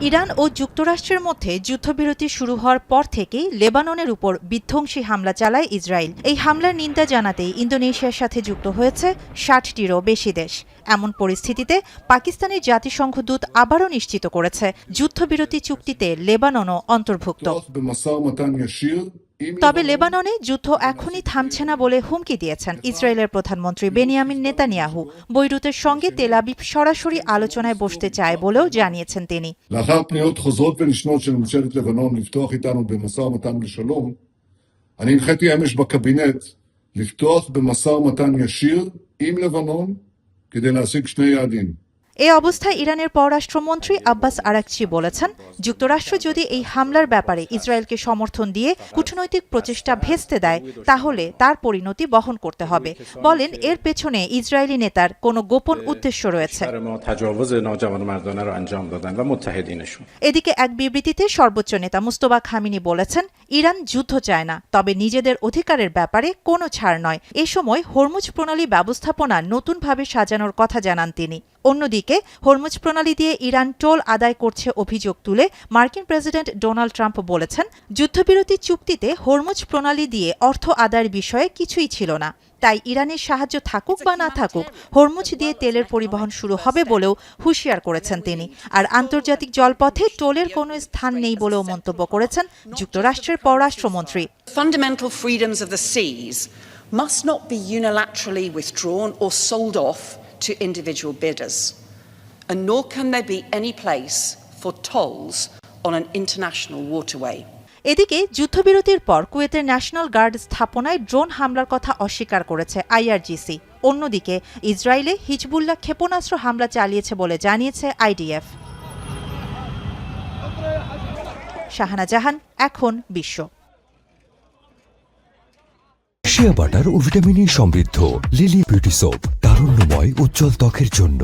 Iran ও যুক্তরাষ্ট্রের মধ্যে যুদ্ধবিরতি শুরু হওয়ার পর থেকেই লেবাননের উপর বিধ্বংসী হামলা চালায় ইসরায়েল। এই হামলার নিন্দা জানাতেই ইন্দোনেশিয়ার সাথে যুক্ত হয়েছে ৬০টিরও বেশি দেশ। এমন পরিস্থিতিতে পাকিস্তানের জাতিসংঘ দূত আবারও নিশ্চিত করেছে যুদ্ধবিরতি চুক্তিতে লেবাননও অন্তর্ভুক্ত। তবে লেবাননে যুদ্ধ এখনই থামছে না বলে হুমকি দিয়েছেন ইসরায়েলের প্রধানমন্ত্রী বেনিয়ামিন নেতানিয়াহু। বৈরুতের সঙ্গে তেল আবিব সরাসরি আলোচনায় বসতে চায় বলেও জানিয়েছেন তিনি। אני הנחיתי אמש בקבינט לפתוח במשא ומתן ישיר עם לבנון כדי להשיג שני יעדים. এই অবস্থায় ইরানের পররাষ্ট্রমন্ত্রী আব্বাস আরাকচি বলেছেন, যুক্তরাষ্ট্র যদি এই হামলার ব্যাপারে ইসরায়েলকে সমর্থন দিয়ে কূটনৈতিক প্রচেষ্টা ভেস্তে দেয় তাহলে তার পরিণতি বহন করতে হবে। বলেন, এর পেছনে ইসরায়েলি নেতার কোনো গোপন উদ্দেশ্য রয়েছে। এদিকে এক বিবৃতিতে সর্বোচ্চ নেতা মুস্তফা খামিনি বলেছেন, ইরান যুদ্ধ চায় না, তবে নিজেদের অধিকারের ব্যাপারে কোনো ছাড় নয়। এ সময় হরমুজ প্রণালী ব্যবস্থাপনা নতুনভাবে সাজানোর কথা জানান তিনি। অন্যদিকে হরমুজ প্রণালী দিয়ে ইরান টোল আদায় করছে অভিযোগ তুলে মার্কিন প্রেসিডেন্ট ডোনাল্ড ট্রাম্প বলেছেন, যুদ্ধবিরতি চুক্তিতে হরমুজ প্রণালী দিয়ে অর্থ আদায়ের বিষয়ে কিছুই ছিল না। তাই ইরানের সাহায্য থাকুক বা না থাকুক, হরমুজ দিয়ে তেলের পরিবহন শুরু হবে বলেও হুঁশিয়ার করেছেন তিনি। আর আন্তর্জাতিক জলপথে টোলের কোনো স্থান নেই বলেও মন্তব্য করেছেন যুক্তরাষ্ট্রের পররাষ্ট্রমন্ত্রী। Fundamental freedoms of the seas must not be unilaterally withdrawn or sold off to individual bidders, and nor can there be any place for tolls on an international waterway. এদিকে যুদ্ধবিরতির পর কুয়েতের ন্যাশনাল গার্ড স্থাপনায় drone হামলার কথা অস্বীকার করেছে IRGC. অন্যদিকে ইসরায়েলে হিজবুল্লাহ ক্ষেপণাস্ত্র হামলা চালিয়েছে বলে জানিয়েছে আইডিএফ। শাহানা জাহান, এখন বিশ্ব। শিয়া বাটার ও ভিটামিন ই সমৃদ্ধ লিলি বিউটি সোপ, তারুণ্যময় উজ্জ্বল ত্বকের জন্য।